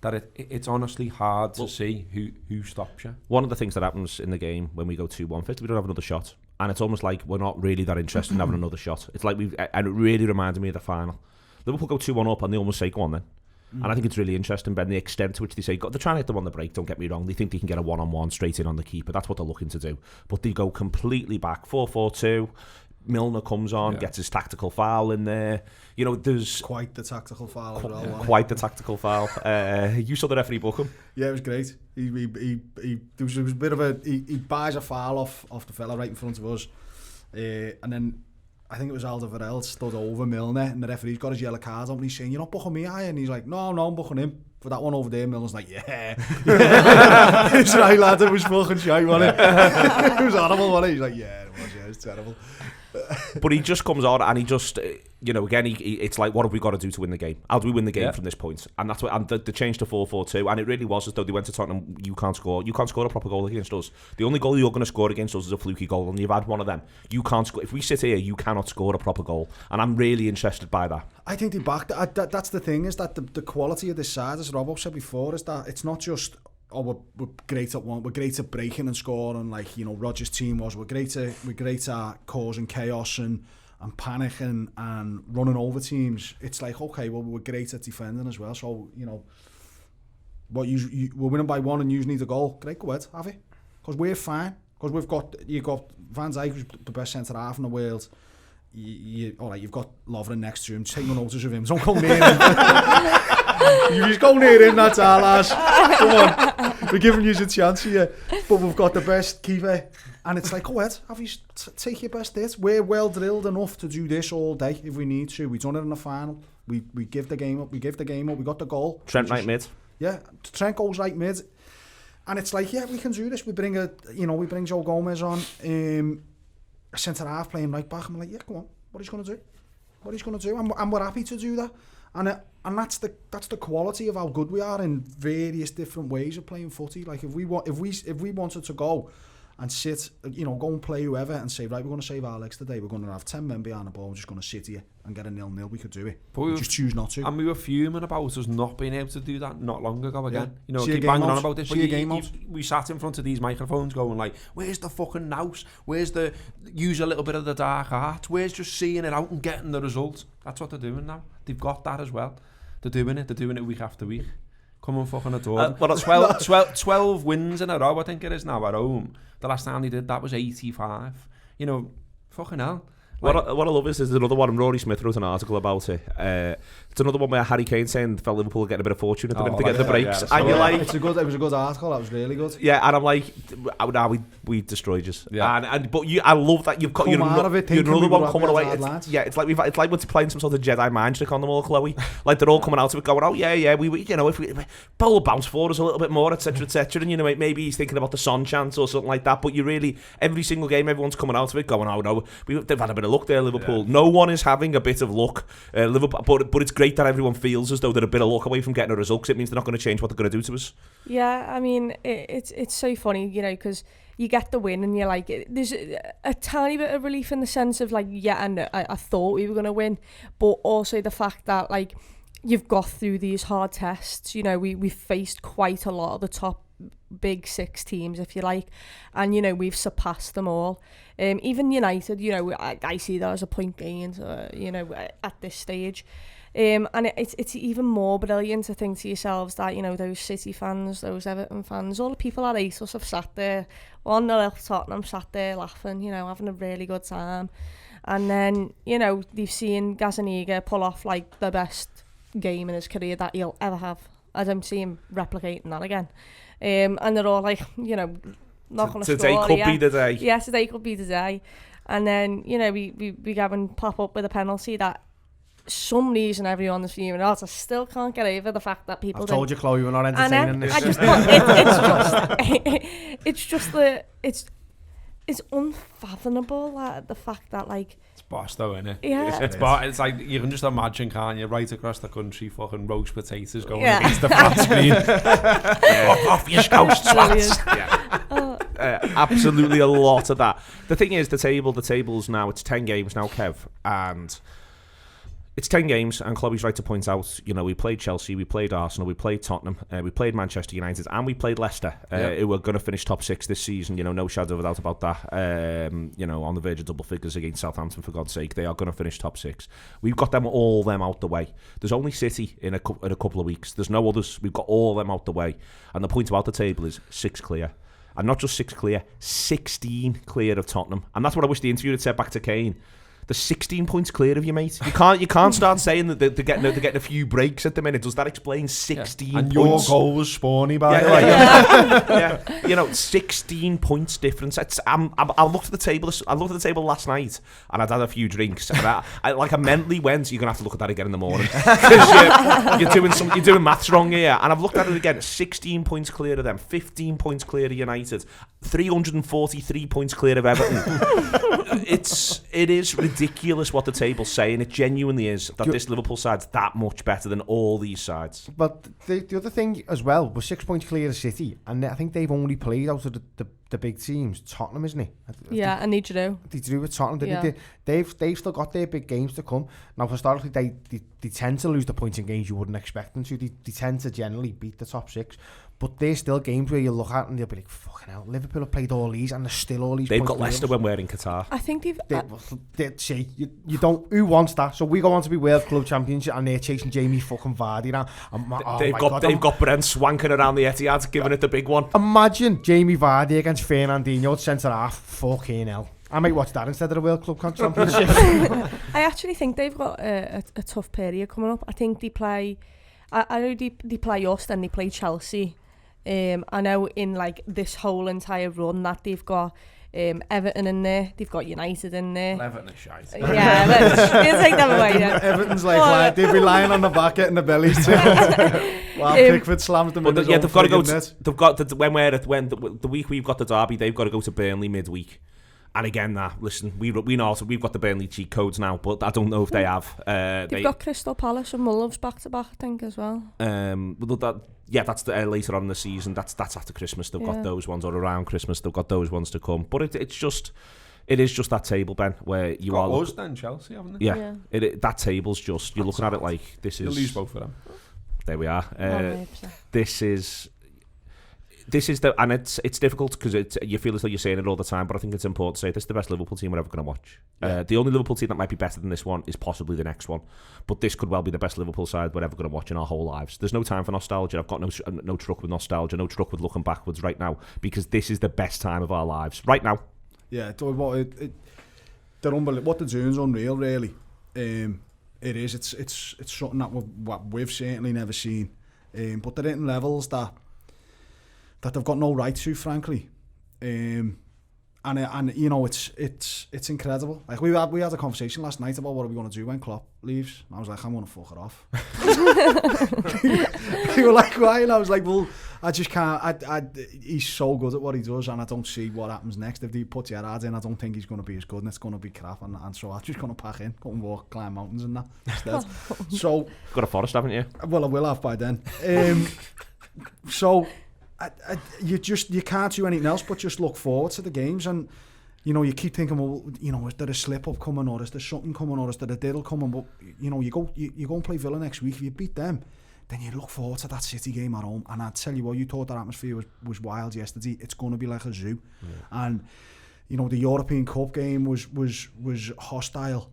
that it's honestly hard to see who stops you. One of the things that happens in the game when we go 2-1, first we don't have another shot, and it's almost like we're not really that interested in having another shot. It's like and it really reminded me of the final. Liverpool go 2-1 up and they almost say, go on then. And I think it's really interesting, Ben, the extent to which they say, they're trying to hit them on the break, don't get me wrong. They think they can get a one-on-one straight in on the keeper. That's what they're looking to do. But they go completely back, 4-4-2. Milner comes on, gets his tactical foul in there. There's quite the tactical foul as well. Quite the tactical foul. You saw the referee book him. Yeah, it was great. He there was a bit of he buys a foul off the fella right in front of us, and then I think it was Alderweireld stood over Milner, and the referee's got his yellow card on, and he's saying, "You're not booking me, are you?" And he's like, "No, I'm booking him for that one over there." Milner's like, "Yeah." It's right, lad, it was fucking shite, wasn't it? It was horrible, wasn't it? He's like, "Yeah, it was, yeah, it's terrible." But he just comes on and he just, again, it's like, what have we got to do to win the game? How do we win the game from this point? And that's what, and the change to 4-4-2, and it really was as though they went to Tottenham, you can't score a proper goal against us. The only goal you're going to score against us is a fluky goal, and you've had one of them. You can't score. If we sit here, you cannot score a proper goal, and I'm really interested by that. I think they backed that's the thing, is that the quality of this side, as Robbo said before, is that it's not just, we're great at we're great at breaking and scoring, like Rodgers' team was. We're great at causing chaos and panicking and running over teams. It's like, okay, well, we're great at defending as well. So what we're winning by 1 and you need a goal. Great, go ahead, have it, because we're fine. Because you've got Van Dijk, who's the best centre half in the world. All right, you've got Lovren next to him. Take no notice of him. Don't go near him. You just go near him, that's our lads. Come on, we're giving you a chance here. But we've got the best keeper, and it's like, go ahead, take your best hit. We're well drilled enough to do this all day if we need to. We've done it in the final. We give the game up. We got the goal. Trent right mid. Yeah, Trent goes right mid, and it's like, yeah, we can do this. We bring Joe Gomez on. A centre half playing right back. I'm like, yeah, come on, what he's going to do, and we're happy to do that, and that's the quality of how good we are in various different ways of playing footy. Like if we wanted to go and sit, go and play whoever and say, right, we're going to save our legs today, we're going to have 10 men behind the ball, we're just going to sit here and get a 0-0, we could do it. But we just choose not to. And we were fuming about us not being able to do that not long ago again. Yeah. Keep banging on about this. We sat in front of these microphones going like, where's the fucking nous? Where's the use a little bit of the dark art? Where's just seeing it out and getting the result? That's what they're doing now. They've got that as well. They're doing it week after week. Come and fucking adore them. Well, 12 wins in a row, I think it is now, at home. The last time they did that was 85. Fucking hell. What I love is there's another one, and Rory Smith wrote an article about it. It's another one where Harry Kane saying felt Liverpool getting a bit of fortune at the minute to get the breaks. And you're like, it was a good article, that was really good. Yeah, and I'm like, we destroyed you. Yeah. But I love that you've got you're another one coming away. It's like we're playing some sort of Jedi mind trick on them all, Chloe. Like they're all coming out of it going, oh yeah, we if we ball bounce forward us a little bit more, etc. And maybe he's thinking about the Son chance or something like that. But you really, every single game, everyone's coming out of it going, oh no, they've had a bit of luck there, Liverpool. Yeah. No one is having a bit of luck, Liverpool. But it's great that everyone feels as though they're a bit of luck away from getting a result, because it means they're not going to change what they're going to do to us. Yeah, I mean, it's so funny, because you get the win and you're like, there's a tiny bit of relief in the sense of like, yeah, and I thought we were going to win, but also the fact that like you've got through these hard tests. We faced quite a lot of the top big 6 teams, if you like, and we've surpassed them all. Even United, I see that as a point gained, at this stage. And it's even more brilliant to think to yourselves that those City fans, those Everton fans, all the people at ASOS have sat there on the left Tottenham, sat there laughing, having a really good time, and then they've seen Gazaniga pull off like the best game in his career that he'll ever have. I don't see him replicating that again. And they're all like, not going to today score. Could be the day. Yeah, today could be the day. And then, we have him pop up with a penalty that some reason everyone's fuming out. I still can't get over the fact that people. I've told you, Chloe, we're not entertaining this. It's unfathomable that the fact that like. It's boss though, isn't it? Yeah. It's like you can just imagine, can't you? Right across the country, fucking roast potatoes going against the flat screen. Off your scouts, twats. Absolutely a lot of that. The thing is, the table's now, it's 10 games now, Kev, and it's 10 games, and Chloe's right to point out, we played Chelsea, we played Arsenal, we played Tottenham, we played Manchester United, and we played Leicester, who are going to finish top 6 this season, no shadow of a doubt about that. On the verge of double figures against Southampton, for God's sake, they are going to finish top 6. We've got them out the way. There's only City in a couple of weeks. There's no others. We've got all them out the way. And the point about the table is 6 clear. And not just 6 clear, 16 clear of Tottenham. And that's what I wish the interview had said back to Kane. They're 16 points clear of you, mate. You can't start saying that they're getting a few breaks at the minute. Does that explain 16 And points? your goal was spawny, by the way. Yeah. You know, 16 points difference. I looked at the table. I looked at the table last night, and I'd had a few drinks. And I mentally went, "You're gonna have to look at that again in the morning because you're doing maths wrong here." And I've looked at it again. 16 points clear of them. 15 points clear of United. 343 points clear of Everton. It is ridiculous what the table's saying. It genuinely is that this Liverpool side's that much better than all these sides. But the other thing as well was 6 points clear of City, and I think they've only played out of the big teams. Tottenham, isn't it? Yeah, and they drew. They drew with Tottenham. They've still got their big games to come. Now, historically, they tend to lose the points in games you wouldn't expect them to. They tend to generally beat the top six. But there's still games where you look at and you'll be like, fucking hell, Liverpool have played all these and there's still all these They've points got Leicester when we're in Qatar. I think see, you don't, who wants that? So we go on to be World Club Champions and they're chasing Jamie fucking Vardy now. They've got Brent swanking around the Etihad, giving it the big one. Imagine Jamie Vardy against Fernandinho at centre-half. Fucking hell. I might watch that instead of the World Club Championship. I actually think they've got a tough period coming up. I think they play... I know they play us, then they play Chelsea. I know in like this whole entire run that they've got Everton in there, they've got United in there. Everton is shite. Yeah, let's take them away. Yeah. Everton's like they'd be lying on the back getting the bellies too. While Pickford slams them in the they've got to go. They've got the week we've got the derby, they've got to go to Burnley midweek. And again, listen, we know we've got the Burnley cheat codes now, but I don't know if they have. They've got Crystal Palace and Wolves back to back, I think, as well. That's later on in the season. That's after Christmas. They've got those ones, or around Christmas. They've got those ones to come. But it is just that table, Ben, where you are. Us then Chelsea, haven't they? Yeah. That table's just you're looking at it like this is. You'll lose both of them. There we are. This is and it's difficult because you feel as though you're saying it all the time, but I think it's important to say this is the best Liverpool team we're ever going to watch. The only Liverpool team that might be better than this one is possibly the next one, but this could well be the best Liverpool side we're ever going to watch in our whole lives. There's no time for nostalgia. I've got no truck with nostalgia, no truck with looking backwards right now, because this is the best time of our lives right now. Yeah, they're unbelievable. What they're doing is unreal, really. It is. It's something that we've certainly never seen. But they're hitting levels that they've got no right to, frankly, and you know it's incredible. Like we had a conversation last night about what are we going to do when Klopp leaves. And I was like, I'm going to fuck it off. They were like, why? And I was like, well, I just can't. He's so good at what he does, and I don't see what happens next. If he puts your ads in, I don't think he's going to be as good, and it's going to be crap. And so I'm just going to pack in, go and walk, climb mountains and that instead. So got a forest, haven't you? Well, I will have by then. So. You can't do anything else but just look forward to the games, and you know you keep thinking, well, you know, is there a slip up coming, or is there something coming, or is there a diddle coming? But you know, you go and play Villa next week. If you beat them, then you look forward to that City game at home. And I tell you what, you thought that atmosphere was wild yesterday. It's going to be like a zoo, and you know the European Cup game was hostile.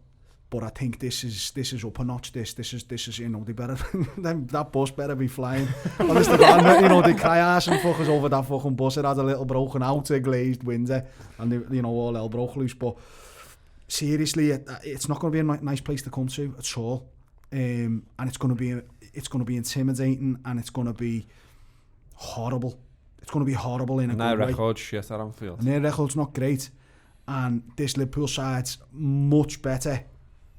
But I think this is up a notch. This is you know they better that bus better be flying. Honestly, you know they cry ass and fuckers over that fucking bus. It had a little broken out, a glazed window, and they, you know all hell broke loose. But seriously, it's not going to be a nice place to come to at all. And it's going to be intimidating, and it's going to be horrible. It's going to be horrible in a good way. And their record's shit at Anfield. And their record's not great. And this Liverpool side's much better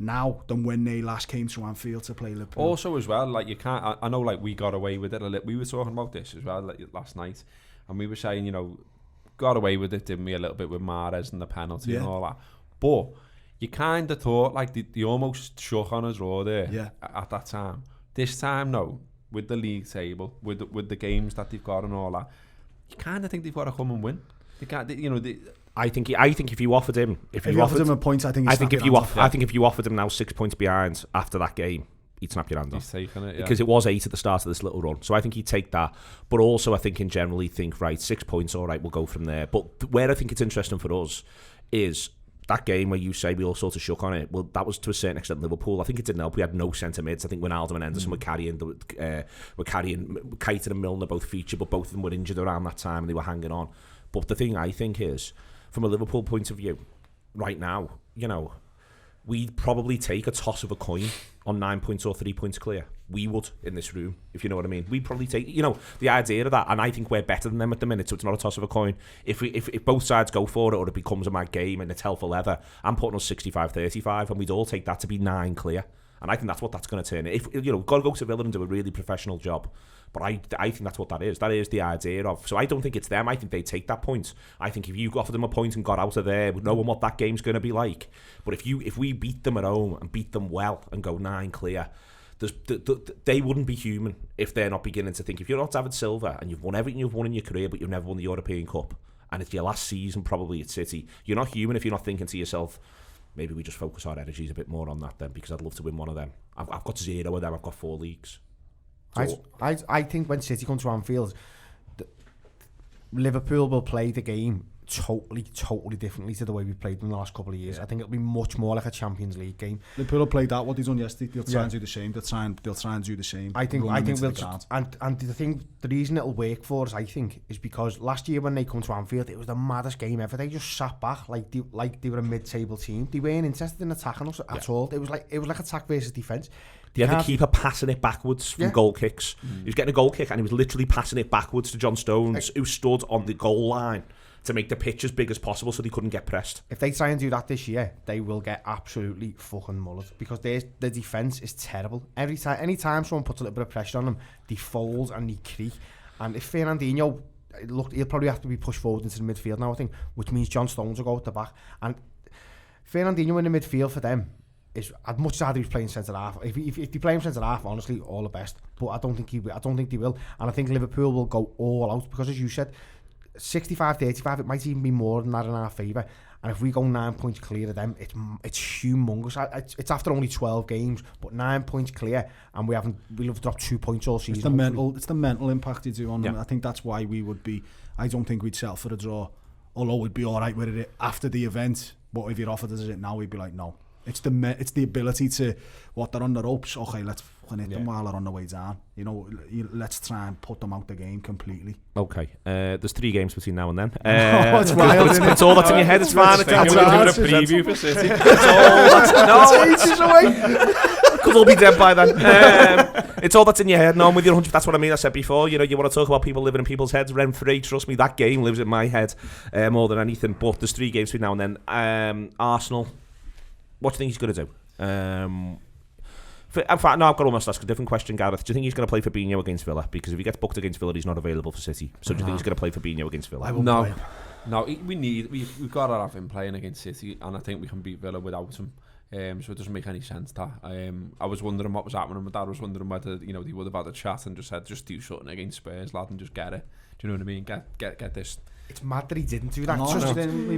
now than when they last came to Anfield to play Liverpool. Also as well, like you can't, I know like we got away with it a little. We were talking about this as well like, last night, and we were saying, you know, got away with it, didn't we, a little bit with Mahrez and the penalty and all that. But you kind of thought like they almost shook on us raw there at that time. This time, no, with the league table, with the games that they've got and all that, you kind of think they've got to come and win. They can't, you know. I think if you offered him, if you offered him a point, I think if you offered him now 6 points behind after that game, he'd snap your hand off. He's taking it, because it was 8 at the start of this little run. So I think he'd take that. But also I think in generally think, right, 6 points, all right, we'll go from there. But where I think it's interesting for us is that game where you say we all sort of shook on it. Well, that was to a certain extent Liverpool. I think it didn't help. We had no centre mids. I think Wijnaldum and Henderson were carrying Keita and Milner both featured, but both of them were injured around that time and they were hanging on. But the thing I think is, from a Liverpool point of view, right now, you know, we'd probably take a toss of a coin on 9 points or 3 points clear. We would in this room, if you know what I mean. We'd probably take, the idea of that, and I think we're better than them at the minute, so it's not a toss of a coin. If both sides go for it, or it becomes a mad game and it's hell for leather, I'm putting us 65-35, and we'd all take that to be 9 clear. And I think that's what that's going to turn. If got to go to Villa and do a really professional job. But I think that's what that is. That is the idea of. So I don't think it's them. I think they take that point. I think if you offered them a point and got out of there, knowing what that game's going to be like. But if we beat them at home and beat them well and go 9 clear, they wouldn't be human if they're not beginning to think. If you're not David Silva and you've won everything you've won in your career, but you've never won the European Cup, and it's your last season probably at City, you're not human if you're not thinking to yourself, maybe we just focus our energies a bit more on that then, because I'd love to win one of them. I've got 0 of them. I've got 4 leagues. So, I think when City come to Anfield, Liverpool will play the game totally differently to the way we've played them the last couple of years. I think it'll be much more like a Champions League game. Liverpool played that what he's done yesterday. They'll try and do the same. They'll try and do the same. I think we'll and the reason it'll work for us, I think, is because last year when they come to Anfield, it was the maddest game ever. They just sat back like they were a mid-table team. They weren't interested in attacking us at all. It was like attack versus defence. They had the keeper passing it backwards from goal kicks. He was getting a goal kick and he was literally passing it backwards to John Stones, who stood on the goal line to make the pitch as big as possible so they couldn't get pressed. If they try and do that this year, they will get absolutely fucking mullered, because the defence is terrible. Any time someone puts a little bit of pressure on them, they fold and they creak. And if Fernandinho, look, he'll probably have to be pushed forward into the midfield now, I think, which means John Stones will go at the back. And Fernandinho in the midfield for them is, as much as I think he's playing centre half. If they play him centre half, honestly, all the best. But I don't think they will. And I think Liverpool will go all out, because, as you said, 65-35, it might even be more than that in our favour. And if we go 9 points clear of them, it's humongous. It's after only 12 games, but 9 points clear, and we'll have dropped 2 points all season. It's the mental impact you do on them. I think that's why we would be. I don't think we'd settle for a draw, although we'd be all right with it after the event. But if you're offered us it now, we'd be like, no. It's the ability to, they're on the ropes. Okay, let's fucking hit them while they're on the way down. Let's try and put them out the game completely. Okay, there's 3 games between now and then. It's wild, it's all that's in your head. It's fine. It's a preview for City. It's all away. Could all be dead by then. It's all that's in your head. No, I'm with you 100%. That's what I mean. I said before. You want to talk about people living in people's heads rent free. Trust me, that game lives in my head more than anything. But there's 3 games between now and then. Arsenal. What do you think he's going to do? In fact, no, I've got to almost ask a different question, Gareth. Do you think he's going to play Fabinho against Villa? Because if he gets booked against Villa, he's not available for City. So do you think he's going to play Fabinho against Villa? No, we've got to have him playing against City, and I think we can beat Villa without him. So it doesn't make any sense that. I was wondering what was happening. My dad was wondering whether they would have had a chat and just said, just do something against Spurs, lad, and just get it. Do you know what I mean? Get this. It's mad that he didn't do that. We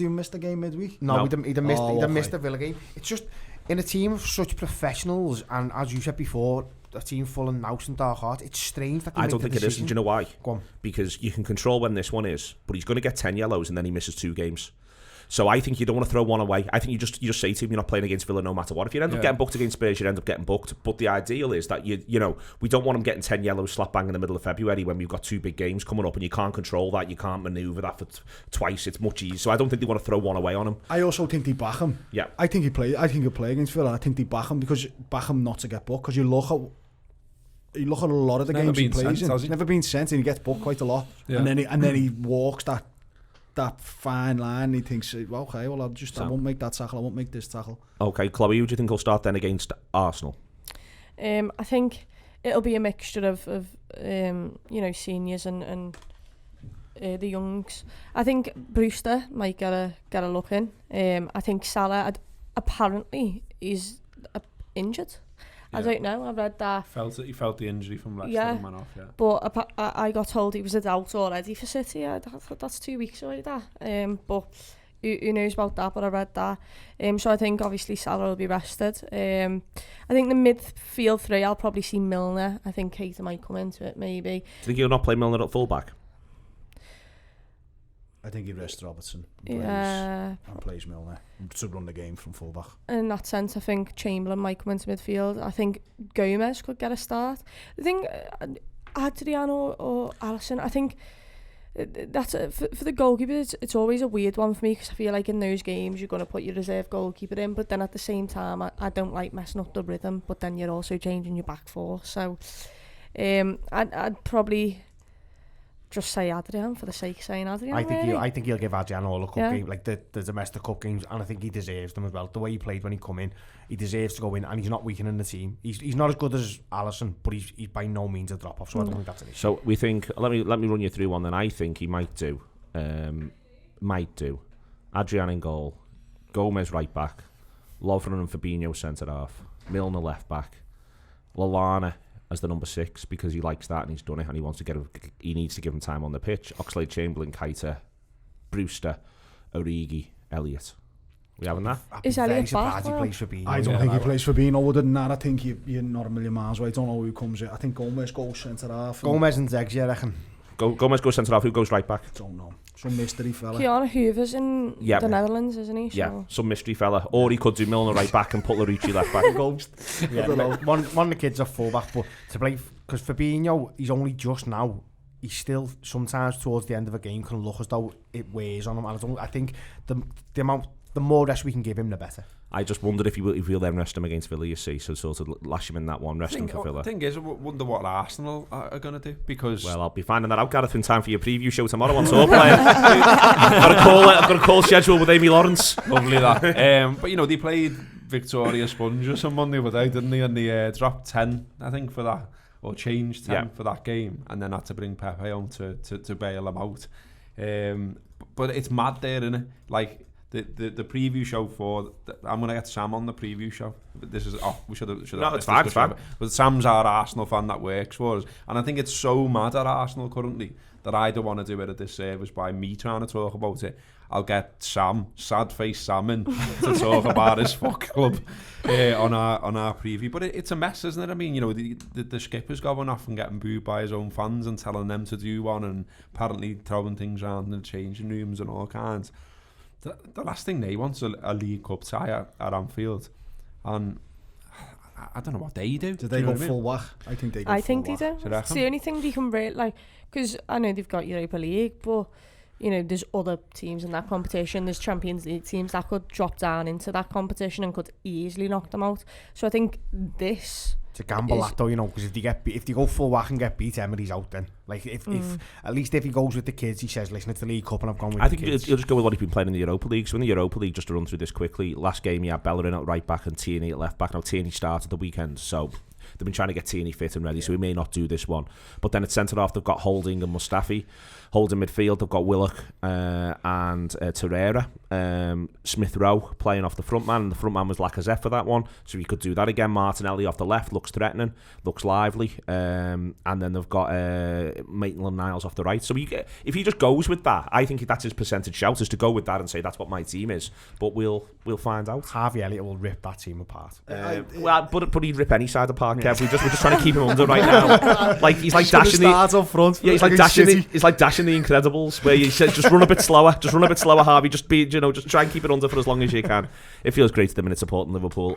missed the game midweek. No, he'd missed the Villa game. It's just, in a team of such professionals, and as you said before, a team full of nous and dark heart, it's strange that they I don't think it is. Do you know why? Go on. Because you can control when this one is, but he's going to get 10 yellows and then he misses 2 games. So I think you don't want to throw one away. I think you just say to him, you're not playing against Villa no matter what. If you end up getting booked against Spurs, you end up getting booked. But the ideal is that we don't want him getting 10 yellows slap bang in the middle of February when we've got 2 big games coming up and you can't control that, you can't manoeuvre that for twice. It's much easier. So I don't think they want to throw one away on him. I also think they back him. Yeah, I think he'll play against Villa. I think they back him not to get booked, because you look at a lot of the games he plays in. He's never been sent and he gets booked quite a lot. Yeah. And then he walks that fine line. He thinks, okay, well, I won't make that tackle, I won't make this tackle. Okay, Chloe, who do you think will start then against Arsenal? I think it'll be a mixture of seniors and the youngs. I think Brewster might get a look in. I think Salah apparently is injured. I don't know. I read that. He felt the injury from Leicester and went off. Yeah. But I got told he was a doubt already for City. That's 2 weeks away. But who knows about that? But I read that. So I think obviously Salah will be rested. I think the midfield 3, I'll probably see Milner. I think Keita might come into it maybe. Do you think he'll not play Milner at fullback? I think he rests Robertson and plays Milner to run the game from fullback. In that sense, I think Chamberlain might come into midfield. I think Gomez could get a start. I think Adriano or Alisson, I think that's for the goalkeeper. It's always a weird one for me because I feel like in those games you're going to put your reserve goalkeeper in, but then at the same time I don't like messing up the rhythm. But then you're also changing your back four. So I'd probably just say Adrian for the sake of saying Adrian. I think he'll give Adrian all the cup Yeah. game, like the domestic cup games, and I think he deserves them as well. The way he played when he come in, he deserves to go in, and he's not weakening the team. He's not as good as Alisson, but he's by no means a drop off. So I don't think that's an issue. So we think. Let me run you through one. Then I think he might do. Adrian in goal, Gomez right back, Lovren and Fabinho centre half, Milner left back, Lallana as the number 6 because he likes that and he's done it and he wants to he needs to give him time on the pitch. Oxlade-Chamberlain, Keita, Brewster, Origi, Elliott. We having that? Is Very Elliott surprised back? he plays for Bean. I don't think he plays for Bean. Other than that, I think you're not a million miles away. I don't know who comes in. I think Gomez goes centre half. Gomez and Zeggs, I reckon. Gomez goes centre half. Who goes right back? Don't know. Some mystery fella. Keanu Hoover's in the Netherlands, isn't he? So. Yeah, some mystery fella. Or he could do Milner right back and put Larucci left back. Ghost. Yeah, one of the kids are full back, but to play because Fabinho, he's only just now. He's still sometimes towards the end of a game can look as though it weighs on him. And I think the more rest we can give him, the better. I just wondered if he'll then rest him against Villa, you see, so sort of lash him in that one, rest him for Villa. The thing is, I wonder what Arsenal are going to do, because... Well, I'll be finding that out, Gareth, in time for your preview show tomorrow on Tour Player. I've got a call schedule with Amy Lawrence. Lovely that. But, you know, they played Victoria Spongers on Monday, didn't they? And they dropped 10, I think, for that, or changed 10 for that game, and then had to bring Pepe home to bail them out. But it's mad there, isn't it? Like... The preview show I'm going to get Sam on the preview show. This is we should have. No, it's fine. But Sam's our Arsenal fan that works for us, and I think it's so mad at Arsenal currently that I don't want to do it a disservice by me trying to talk about it. I'll get Sam, sad face Sam, in to talk about his fuck club on our preview. But it's a mess, isn't it? I mean, you know, the skipper's going off and getting booed by his own fans and telling them to do one, and apparently throwing things around in the changing rooms and all kinds. The last thing they want is a League Cup tie at Anfield, and I don't know what they do. Do they go full whack? I think they go full whack. They do. It's the only thing they can rate, like, because I know they've got Europa League, but you know there's other teams in that competition. There's Champions League teams that could drop down into that competition and could easily knock them out. So I think this. It's a gamble, that though, you know, because if they go full whack and get beat, Emery's out then. Like, if at least if he goes with the kids, he says, listen, it's the League Cup and I've gone with the kids. I think he'll just go with what he's been playing in the Europa League. So in the Europa League, just to run through this quickly, last game he had Bellerin at right back and Tierney at left back. Now Tierney started the weekend, so they've been trying to get Tierney fit and ready, so he may not do this one. But then at centre half, they've got Holding and Mustafi. Holding midfield, they've got Willock and Torreira. Smith Rowe playing off the front man, and the front man was Lacazette for that one, so he could do that again. Martinelli off the left looks threatening, looks lively, and then they've got Maitland-Niles off the right. So if he just goes with that, I think that's his percentage shout, is to go with that and say that's what my team is. But we'll find out. Harvey Elliott will rip that team apart. But he'd rip any side apart, Kev. We're just trying to keep him under right now. Like he's like dashing up front. Yeah, he's like dashing the Incredibles, where you said just run a bit slower, Harvey. Just try and keep it under for as long as you can. It feels great at the minute supporting Liverpool.